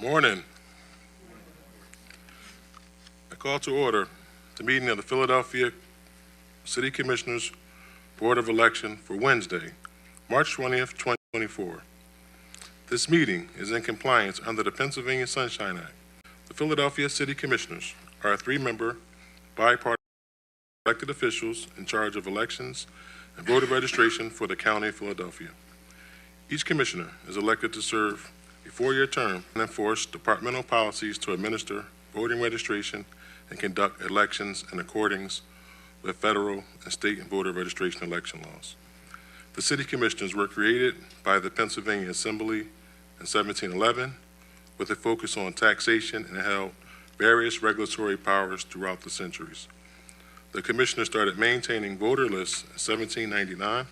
Morning. I call to order the meeting of the Philadelphia City Commissioners Board of Election for Wednesday, March 20th, 2024. This meeting is in compliance under the Pennsylvania Sunshine Act. The Philadelphia City Commissioners are three-member, bipartisan elected officials in charge of elections and voter registration for the County of Philadelphia. Each commissioner is elected to serve a four-year term and enforce departmental policies to administer voting registration and conduct elections in accordance with federal and state and voter registration election laws. The City Commissioners were created by the Pennsylvania Assembly in 1711 with a focus on taxation and held various regulatory powers throughout the centuries. The Commissioners started maintaining voter lists in 1799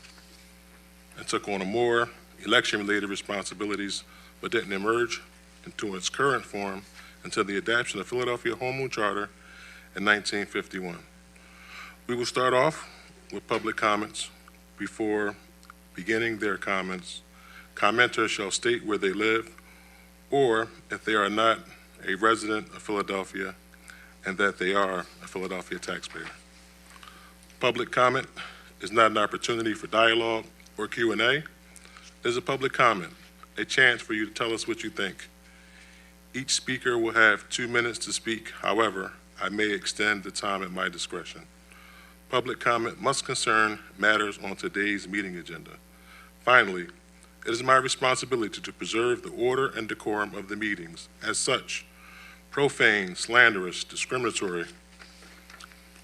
and took on more election-related responsibilities, but didn't emerge into its current form until the adoption of Philadelphia Home Rule Charter in 1951. We will start off with public comments. Before beginning their comments, commenters shall state where they live, or if they are not a resident of Philadelphia, and that they are a Philadelphia taxpayer. Public comment is not an opportunity for dialogue or Q&A. It is a public comment, a chance for you to tell us what you think. Each speaker will have 2 minutes to speak. However, I may extend the time at my discretion. Public comment must concern matters on today's meeting agenda. Finally, it is my responsibility to preserve the order and decorum of the meetings. As such, profane, slanderous, discriminatory,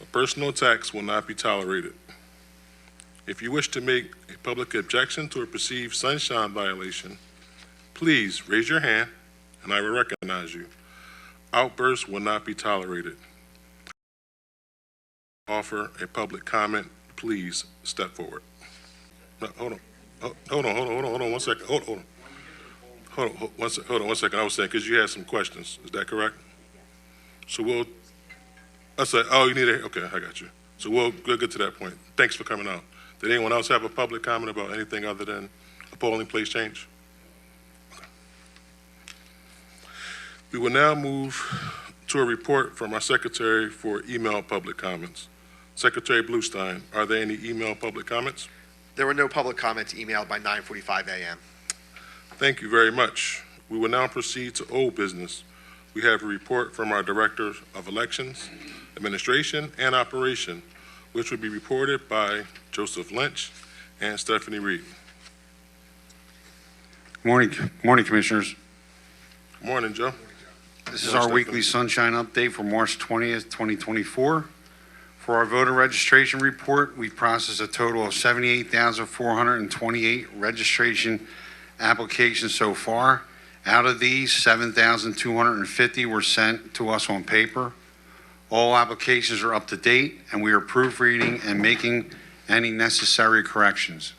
or personal attacks will not be tolerated. If you wish to make a public objection to a perceived sunshine violation, please raise your hand and I will recognize you. Outbursts will not be tolerated. Offer a public comment, please step forward. No, hold on 1 second. Hold on 1 second. I was saying, because you had some questions. Is that correct? So I said, oh, you need okay, I got you. So we'll get to that point. Thanks for coming out. Did anyone else have a public comment about anything other than a polling place change? Okay. We will now move to a report from our secretary for email public comments. Secretary Bluestein, are there any email public comments? There were no public comments emailed by 9:45 a.m. Thank you very much. We will now proceed to old business. We have a report from our Director of Elections, Administration, and Operation, which will be reported by Joseph Lynch and Stephanie Reid. Morning, Commissioners. Morning, Joe. This is our weekly sunshine update for March 20th, 2024. For our voter registration report, we processed a total of 78,428 registration applications so far. Out of these, 7,250 were sent to us on paper. All applications are up to date, and we are proofreading and making any necessary corrections.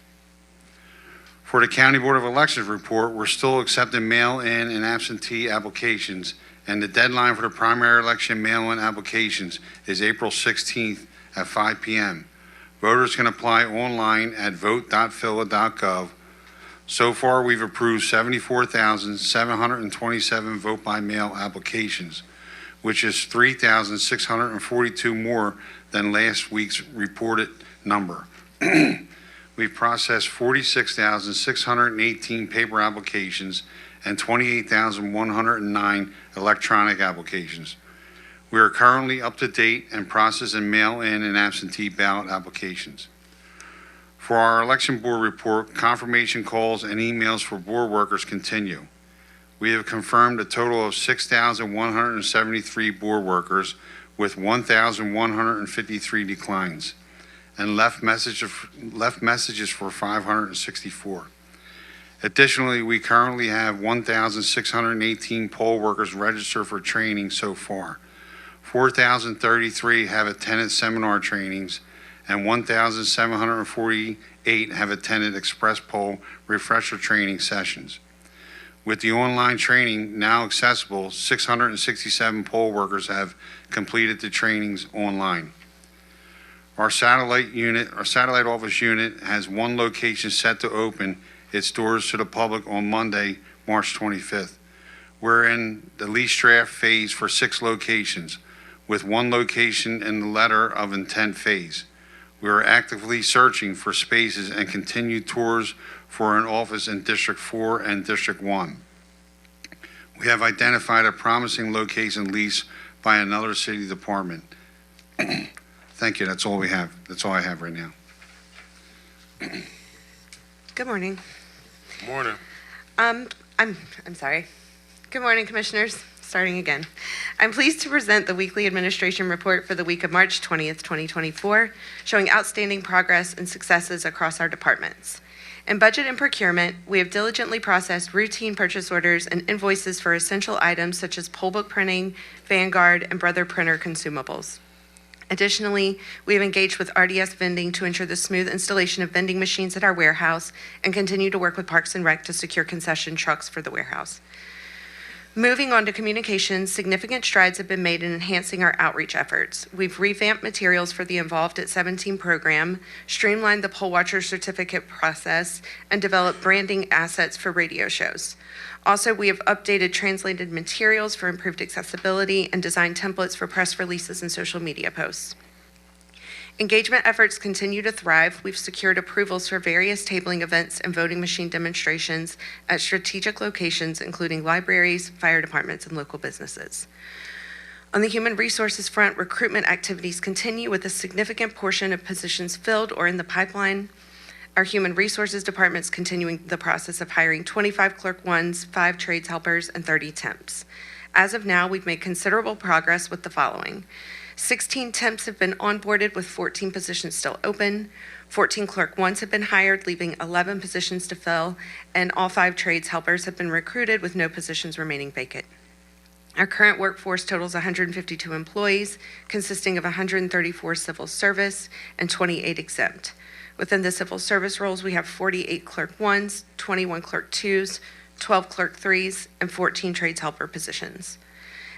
For the County Board of Elections report, we're still accepting mail-in and absentee applications, and the deadline for the primary election mail-in applications is April 16th at 5 p.m. Voters can apply online at vote.phila.gov. So far, we've approved 74,727 vote-by-mail applications, which is 3,642 more than last week's reported number. We've processed 46,618 paper applications and 28,109 electronic applications. We are currently up to date and processing mail-in and absentee ballot applications. For our election board report, confirmation calls and emails for board workers continue. We have confirmed a total of 6,173 board workers with 1,153 declines and left messages for 564. Additionally, we currently have 1,618 poll workers registered for training so far. 4,033 have attended seminar trainings, and 1,748 have attended express poll refresher training sessions. With the online training now accessible, 667 poll workers have completed the trainings online. Our satellite office unit has one location set to open its doors to the public on Monday, March 25th. We're in the lease draft phase for 6 locations, with 1 location in the letter of intent phase. We are actively searching for spaces and continue tours for an office in District 4 and District 1. We have identified a promising location lease by another city department. Thank you. That's all we have. That's all I have right now. Good morning. Morning. I'm sorry. Good morning, Commissioners. Starting again. I'm pleased to present the weekly administration report for the week of March 20th, 2024, showing outstanding progress and successes across our departments. In budget and procurement, we have diligently processed routine purchase orders and invoices for essential items such as poll book printing, Vanguard, and Brother printer consumables. Additionally, we have engaged with RDS Vending to ensure the smooth installation of vending machines at our warehouse and continue to work with Parks and Rec to secure concession trucks for the warehouse. Moving on to communications, significant strides have been made in enhancing our outreach efforts. We've revamped materials for the Involved at 17 program, streamlined the poll watcher certificate process, and developed branding assets for radio shows. Also, we have updated translated materials for improved accessibility and designed templates for press releases and social media posts. Engagement efforts continue to thrive. We've secured approvals for various tabling events and voting machine demonstrations at strategic locations, including libraries, fire departments, and local businesses. On the human resources front, recruitment activities continue with a significant portion of positions filled or in the pipeline. Our human resources department is continuing the process of hiring 25 clerk ones, 5 trades helpers, and 30 temps. As of now, we've made considerable progress with the following. 16 temps have been onboarded with 14 positions still open. 14 clerk ones have been hired, leaving 11 positions to fill, and all 5 trades helpers have been recruited with no positions remaining vacant. Our current workforce totals 152 employees, consisting of 134 civil service and 28 exempt. Within the civil service roles, we have 48 clerk ones, 21 clerk twos, 12 clerk threes, and 14 trades helper positions.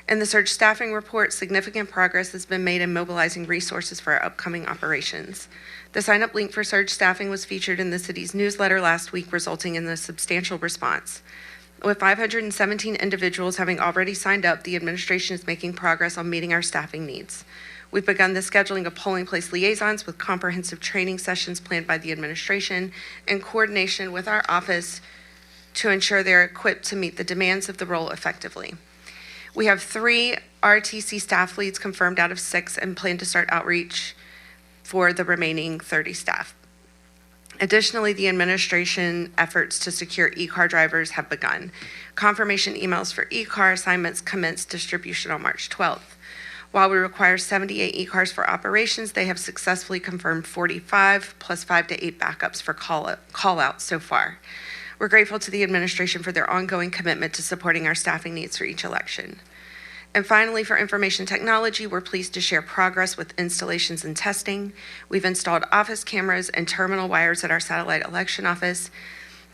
In the surge staffing report, significant progress has been made in mobilizing resources for our upcoming operations. The sign-up link for surge staffing was featured in the city's newsletter last week, resulting in a substantial response. With 517 individuals having already signed up, the administration is making progress on meeting our staffing needs. We've begun the scheduling of polling place liaisons with comprehensive training sessions planned by the administration in coordination with our office to ensure they're equipped to meet the demands of the role effectively. We have 3 RTC staff leads confirmed out of 6 and plan to start outreach for the remaining 30 staff. Additionally, the administration efforts to secure e-car drivers have begun. Confirmation emails for e-car assignments commenced distribution on March 12th. While we require 78 e-cars for operations, they have successfully confirmed 45 plus 5 to 8 backups for call-outs so far. We're grateful to the administration for their ongoing commitment to supporting our staffing needs for each election. And finally, for information technology, we're pleased to share progress with installations and testing. We've installed office cameras and terminal wires at our satellite election office.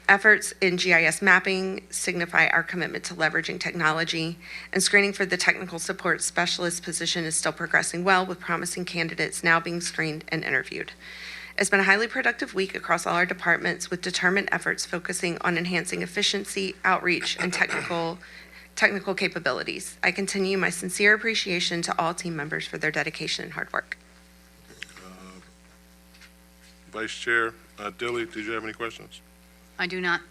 Efforts in GIS mapping signify our commitment to leveraging technology, and screening for the technical support specialist position is still progressing well, with promising candidates now being screened and interviewed. It's been a highly productive week across all our departments, with determined efforts focusing on enhancing efficiency, outreach, and technical capabilities. I continue my sincere appreciation to all team members for their dedication and hard work. Vice Chair Deeley, did you have any questions? I do not.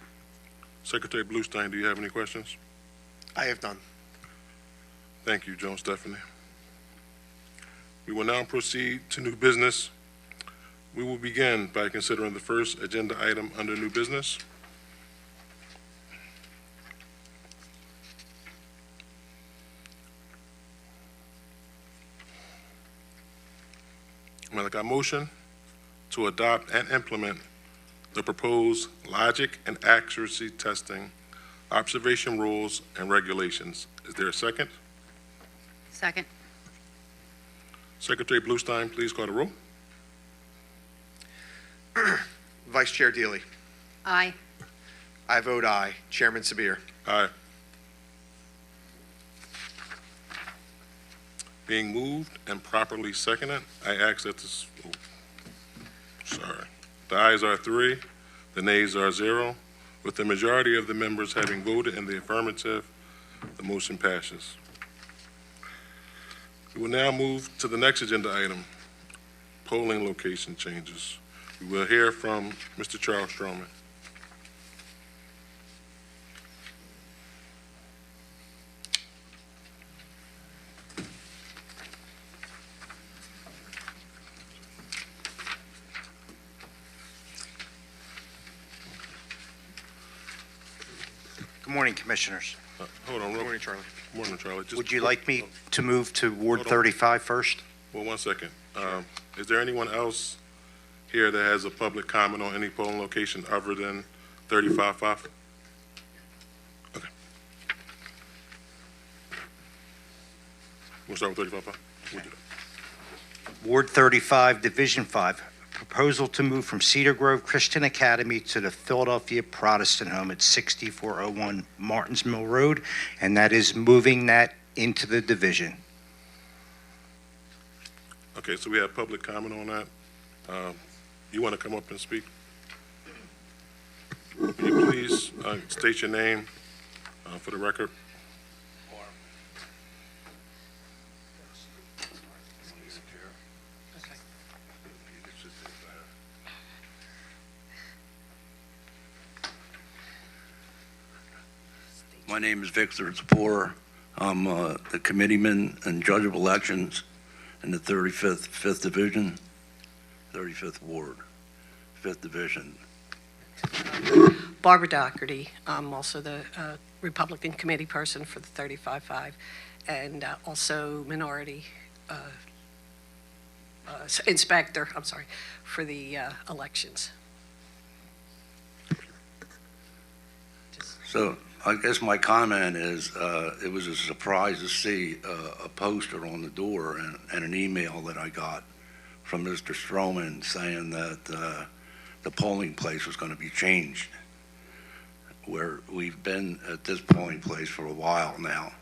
Secretary Bluestein, do you have any questions? I have none. Thank you, Joan Stephanie. We will now proceed to new business. We will begin by considering the first agenda item under new business. May I make a motion to adopt and implement the proposed logic and accuracy testing, observation rules, and regulations. Is there a second? Second. Secretary Bluestein, please call the roll. Vice Chair Deeley. Aye. I vote aye. Chairman Sabir. Aye. Being moved and properly seconded, I ask that this, the ayes are 3, the nays are 0. With the majority of the members having voted in the affirmative, The motion passes. We will now move to the next agenda item, polling location changes. We will hear from Mr. Charles Stroman. Good morning, Commissioners. Hold on, Good morning, Charlie. Morning, Charlie. Would you like me to move to Ward Hold on. 35 first? Well, 1 second. Is there anyone else here that has a public comment on any polling location other than 35-5? Okay. We'll start with 35-5. We'll do that. Ward 35, Division 5, proposal to move from Cedar Grove Christian Academy to the Philadelphia Protestant Home at 6401 Martins Mill Road, and that is moving that into the division. Okay, so we have public comment on that. You want to come up and speak? Can you please state your name for the record? My name is Victor Spora. I'm the committeeman and judge of elections in the 5th Division, 35th Ward, 5th Division. Barbara Dougherty. I'm also the Republican committee person for the 35-5 and also minority inspector, for the elections. So I guess my comment is it was a surprise to see a poster on the door and an email that I got from Mr. Stroman saying that the polling place was going to be changed, where we've been at this polling place for a while now,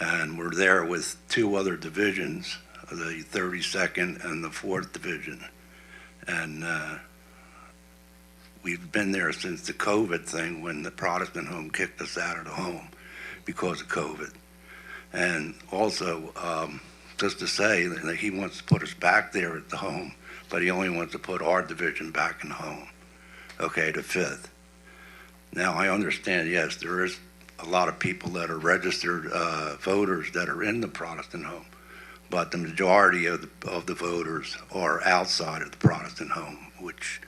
and we're there with 2 other divisions, the 32nd and the 4th Division, and we've been there since the COVID thing when the Protestant Home kicked us out of the home because of COVID. And also, just to say that he wants to put us back there at the home, but he only wants to put our division back in the home, okay, the 5th. Now, I understand, yes, there is a lot of people that are registered voters that are in the Protestant Home, but the majority of the voters are outside of the Protestant Home, which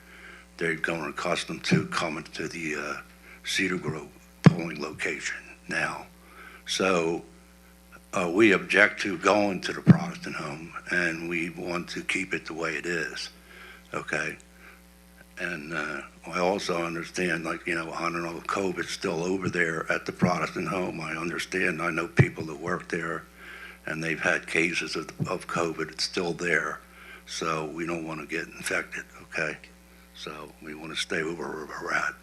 they're grown accustomed to coming to the Cedar Grove polling location now. So we object to going to the Protestant Home, and we want to keep it the way it is, okay? And I also understand, like, you know, I don't know if COVID's still over there at the Protestant Home. I understand. I know people that work there, and they've had cases of COVID. It's still there. So we don't want to get infected, okay? So we want to stay over where we're at.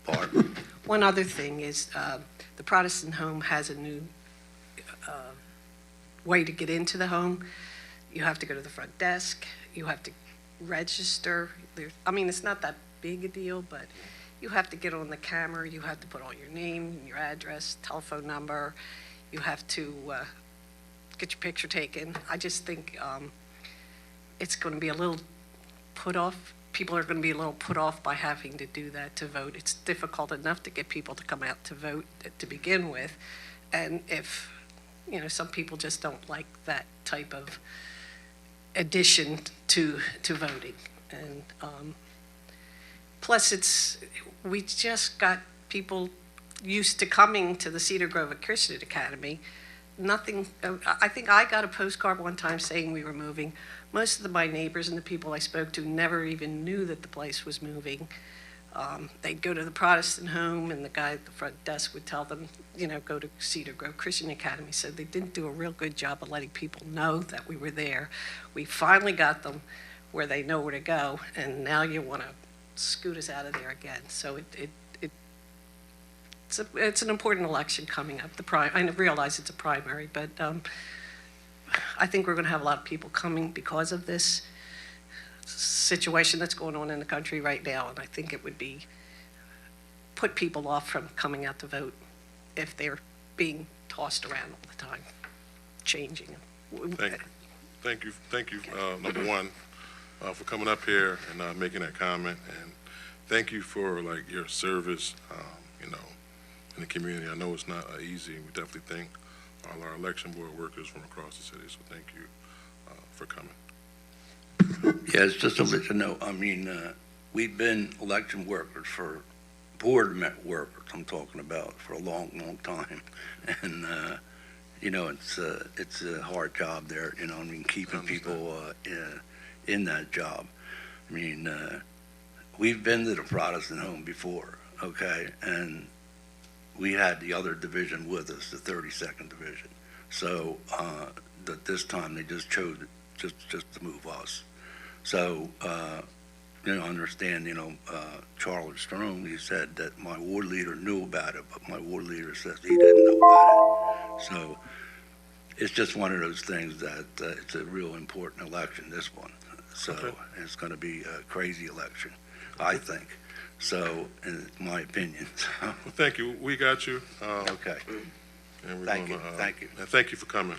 Barb? One other thing is the Protestant Home has a new way to get into the home. You have to go to the front desk. You have to register. I mean, it's not that big a deal, but you have to get on the camera. You have to put all your name, your address, telephone number. You have to get your picture taken. I just think it's going to be a little put off. People are going to be a little put off by having to do that to vote. It's difficult enough to get people to come out to vote to begin with. And if, you know, some people just don't like that type of addition to voting. And plus we just got people used to coming to the Cedar Grove Christian Academy. Nothing, I think I got a postcard one time saying we were moving. Most of my neighbors and the people I spoke to never even knew that the place was moving. They'd go to the Protestant Home, and the guy at the front desk would tell them, you know, go to Cedar Grove Christian Academy. So they didn't do a real good job of letting people know that we were there. We finally got them where they know where to go, and now you want to scoot us out of there again. So it's an important election coming up. I realize it's a primary, but I think we're going to have a lot of people coming because of this situation that's going on in the country right now, and I think it would put people off from coming out to vote if they're being tossed around all the time, changing. Thank you, number one, for coming up here and making that comment, and thank you for like your service, you know, in the community. I know it's not easy. We definitely thank all our election board workers from across the city. So thank you for coming. Yeah, it's just to let you know, I mean, we've been election workers for board workers, I'm talking about, for a long, long time. And, you know, it's a hard job there, you know, I mean, keeping people in that job. I mean, we've been to the Protestant Home before, okay? And we had the other division with us, the 32nd Division. So that this time they just chose just to move us. So, you know, understand, you know, Charlie Stroman, he said that my ward leader knew about it, but my ward leader says he didn't know about it. So it's just one of those things that it's a real important election, this one. So it's going to be a crazy election, I think. So, in my opinion. Well, thank you. We got you. Okay. And we're Thank gonna, you. Thank you. And thank you for coming.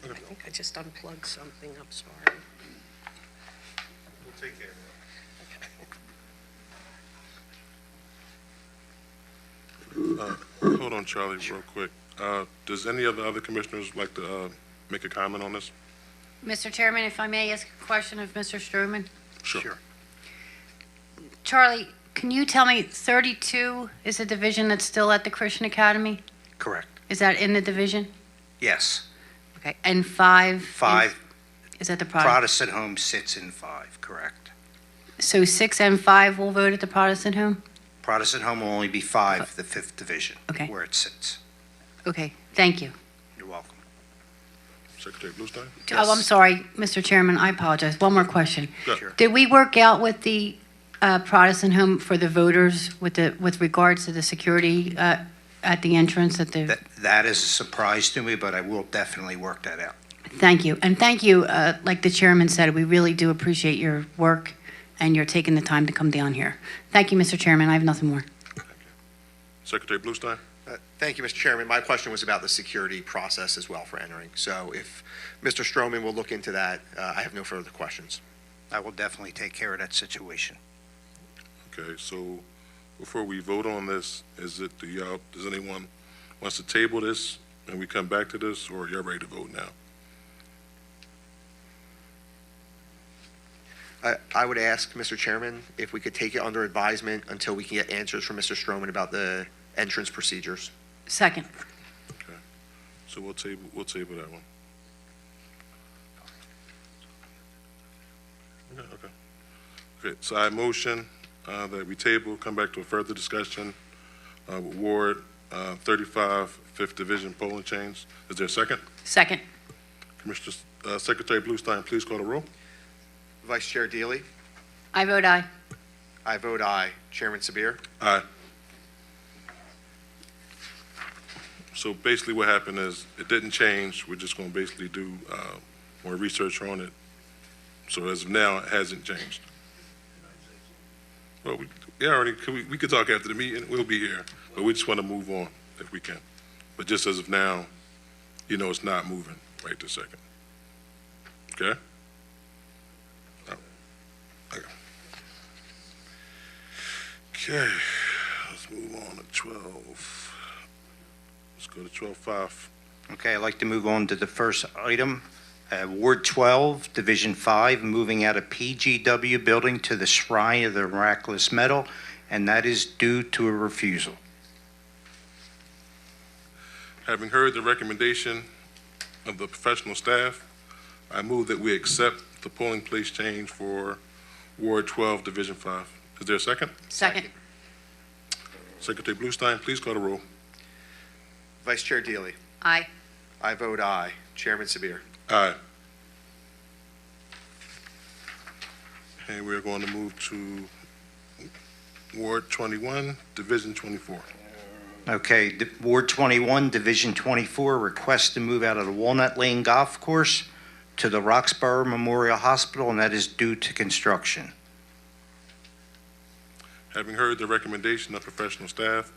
I think I just unplugged something, I'm sorry. We'll take care of it. Hold on, Charlie, real quick. Does any of the other commissioners like to make a comment on this? Mr. Chairman, if I may ask a question of Mr. Stroman? Sure. Charlie, can you tell me 32 is a division that's still at the Christian Academy? Correct. Is that in the division? Yes. Okay, and 5? 5, Is at the Protestant? Protestant Home sits in 5, correct. So 6 and 5 will vote at the Protestant Home? Protestant Home will only be 5, the 5th Division, Okay. where it sits. Okay, thank you. You're welcome. Secretary Bluestein? Oh, I'm sorry, Mr. Chairman, I apologize. One more question. Go. Sure. Did we work out with the Protestant Home for the voters with regards to the security at the entrance at the? That is a surprise to me, but I will definitely work that out. Thank you. And thank you, like the chairman said, we really do appreciate your work and you're taking the time to come down here. Thank you, Mr. Chairman. I have nothing more. Secretary Bluestein? Thank you, Mr. Chairman. My question was about the security process as well for entering. So if Mr. Stroman will look into that, I have no further questions. I will definitely take care of that situation. Okay, so before we vote on this, does anyone wants to table this and we come back to this, or you're ready to vote now? I would ask, Mr. Chairman, if we could take it under advisement until we can get answers from Mr. Stroman about the entrance procedures. Second. Okay, so we'll table that one. Okay, so I motion that we table, come back to a further discussion with Ward 35, 5th Division polling chains. Is there a second? Second. Commissioner, Secretary Bluestein, please call the roll. Vice Chair Deeley? I vote aye. I vote aye. Chairman Sabir? Aye. So basically what happened is, it didn't change. We're just going to basically do more research on it. So as of now, it hasn't changed. Well, we could talk after the meeting. We'll be here. But we just want to move on if we can. But just as of now, you know, it's not moving right this second. Okay? Okay, let's move on to 12. Let's go to 12-5. Okay, I'd like to move on to the first item. Ward 12, Division 5, moving out of PGW building to the Shrine of the Miraculous Medal, and that is due to a refusal. Having heard the recommendation of the professional staff, I move that we accept the polling place change for Ward 12, Division 5. Is there a second? Second. Secretary Bluestein, please call the roll. Vice Chair Deeley? Aye. I vote aye. Chairman Sabir? Aye. And we're going to move to Ward 21, Division 24. Okay, Ward 21, Division 24, request to move out of the Walnut Lane Golf Course to the Roxborough Memorial Hospital, and that is due to construction. Having heard the recommendation of professional staff,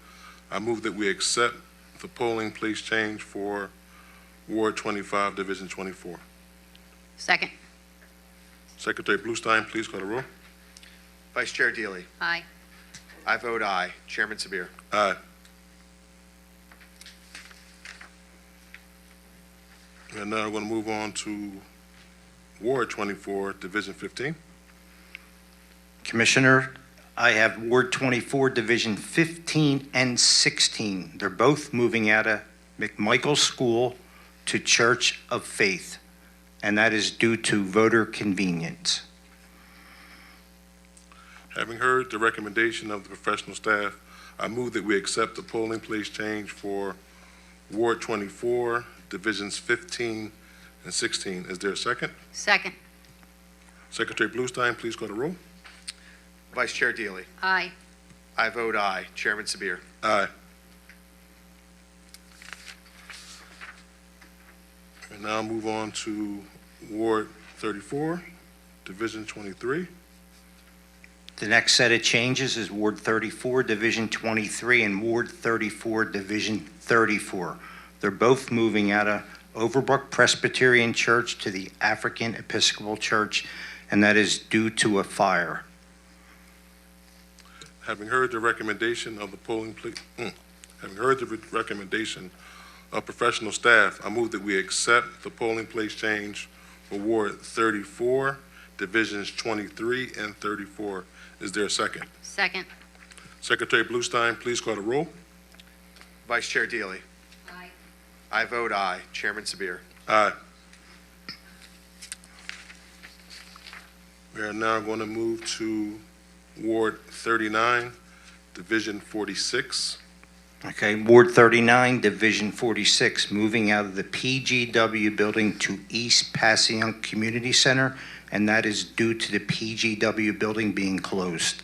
I move that we accept the polling place change for Ward 25, Division 24. Second. Secretary Bluestein, please call the roll. Vice Chair Deeley. Aye. I vote aye. Chairman Sabir. Aye. And now we're going to move on to Ward 24, Division 15. Commissioner, I have Ward 24, Division 15 and 16. They're both moving out of McMichael School to Church of Faith, and that is due to voter convenience. Having heard the recommendation of the professional staff, I move that we accept the polling place change for Ward 24, Divisions 15 and 16. Is there a second? Second. Secretary Bluestein, please call the roll. Vice Chair Deeley. Aye. I vote aye. Chairman Sabir. Aye. And now move on to Ward 34, Division 23. The next set of changes is Ward 34, Division 23, and Ward 34, Division 34. They're both moving out of Overbrook Presbyterian Church to the African Episcopal Church, and that is due to a fire. Having heard the recommendation of the having heard the recommendation of professional staff, I move that we accept the polling place change for Ward 34, Divisions 23 and 34. Is there a second? Second. Secretary Bluestein, please call the roll. Vice Chair Deeley. Aye. I vote aye. Chairman Sabir. Aye. We are now going to move to Ward 39, Division 46. Okay, Ward 39, Division 46, moving out of the PGW building to East Passyunk Community Center, and that is due to the PGW building being closed.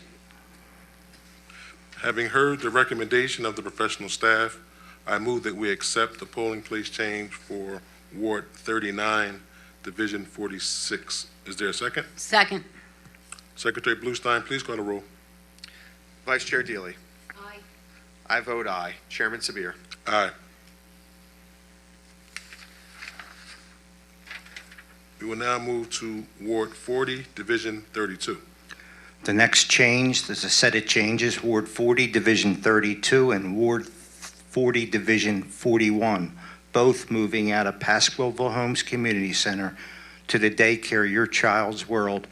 Having heard the recommendation of the professional staff, I move that we accept the polling place change for Ward 39, Division 46. Is there a second? Second. Secretary Bluestein, please call the roll. Vice Chair Deeley. Aye. I vote aye. Chairman Sabir. Aye. We will now move to Ward 40, Division 32. The next change, there's a set of changes, Ward 40, Division 32, and Ward 40, Division 41, both moving out of Pasquilleville Homes Community Center to the daycare Your Child's World,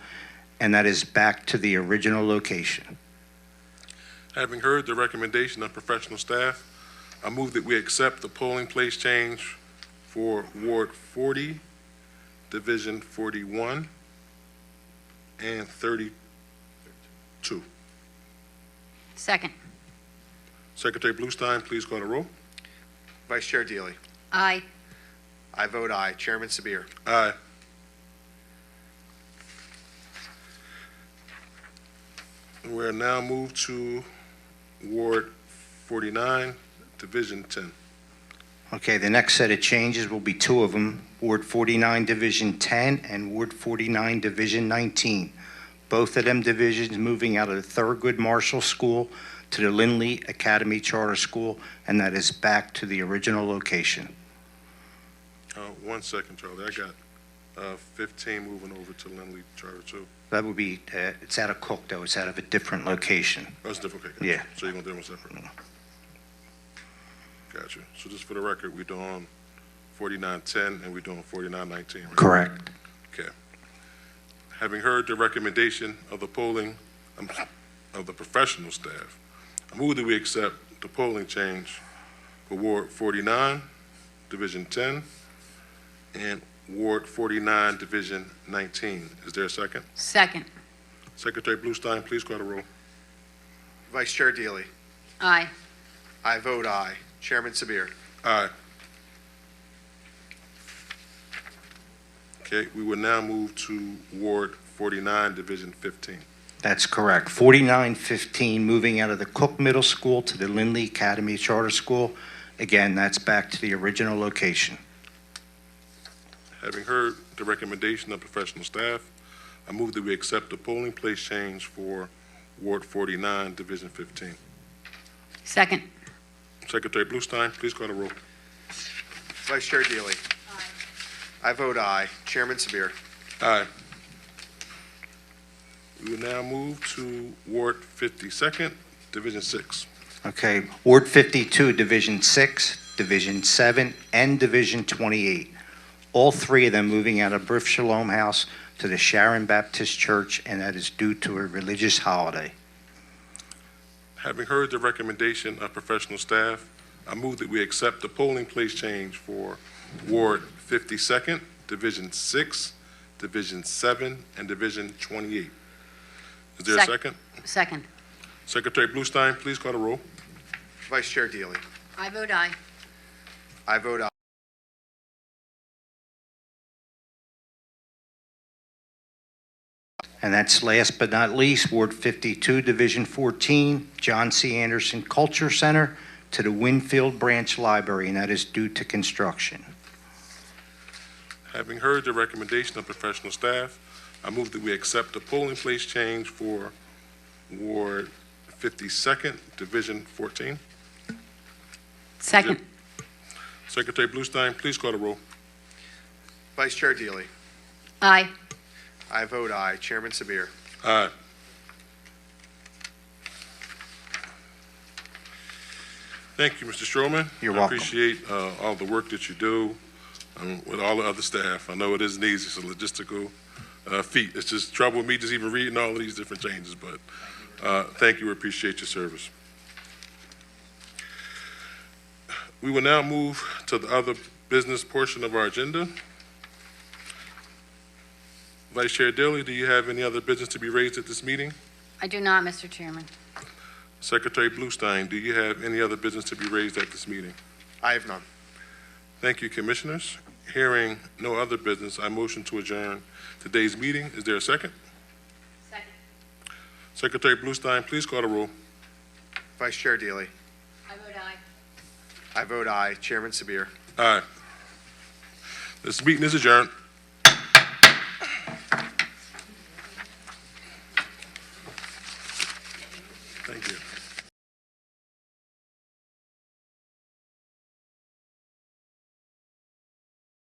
and that is back to the original location. Having heard the recommendation of professional staff, I move that we accept the polling place change for Ward 40, Division 41, and 32. Second. Secretary Bluestein, please call the roll. Vice Chair Deeley. Aye. I vote aye. Chairman Sabir. Aye. We're now moved to Ward 49, Division 10. Okay, the next set of changes will be two of them, Ward 49, Division 10, and Ward 49, Division 19. Both of them divisions moving out of the Thurgood Marshall School to the Lindley Academy Charter School, and that is back to the original location. 1 second, Charlie. I got 15 moving over to Lindley Charter 2. That would be, it's out of Cook, though. It's out of a different location. That's different. Okay, Yeah. gotcha. So you're going to do them separate. Gotcha. So just for the record, we're doing 4910 and we're doing 4919. Right? Correct. Okay. Having heard the recommendation of the of the professional staff, I move that we accept the polling change for Ward 49, Division 10, and Ward 49, Division 19. Is there a second? Second. Secretary Bluestein, please call the roll. Vice Chair Deeley. Aye. I vote aye. Chairman Sabir. Aye. Okay, we will now move to Ward 49, Division 15. That's correct. 4915, moving out of the Cook Middle School to the Lindley Academy Charter School. Again, that's back to the original location. Having heard the recommendation of professional staff, I move that we accept the polling place change for Ward 49, Division 15. Second. Secretary Bluestein, please call the roll. Vice Chair Deeley. I vote aye. Chairman Sabir. Aye. We will now move to Ward 52nd, Division 6. Okay, Ward 52, Division 6, Division 7, and Division 28. All three of them moving out of Brith Shalom House to the Sharon Baptist Church, and that is due to a religious holiday. Having heard the recommendation of professional staff, I move that we accept the polling place change for Ward 52nd, Division 6, Division 7, and Division 28. Is there a second? Second. Secretary Bluestein, please call the roll. Vice Chair Deeley. I vote aye. I vote aye. And that's last but not least, Ward 52, Division 14, John C. Anderson Culture Center to the Winfield Branch Library, and that is due to construction. Having heard the recommendation of professional staff, I move that we accept the polling place change for Ward 52nd, Division 14. Second. Secretary Bluestein, please call the roll. Vice Chair Deeley. Aye. I vote aye. Chairman Sabir. Aye. Thank you, Mr. Stroman. You're welcome. I appreciate all the work that you do with all the other staff. I know it isn't easy. It's a logistical feat. It's just trouble with me just even reading all of these different changes, but thank you. We appreciate your service. We will now move to the other business portion of our agenda. Vice Chair Deeley, do you have any other business to be raised at this meeting? I do not, Mr. Chairman. Secretary Bluestein, do you have any other business to be raised at this meeting? I have none. Thank you, Commissioners. Hearing no other business, I motion to adjourn today's meeting. Is there a second? Second. Secretary Bluestein, please call the roll. Vice Chair Deeley. I vote aye. I vote aye. Chairman Sabir. Aye. This meeting is adjourned. Thank you.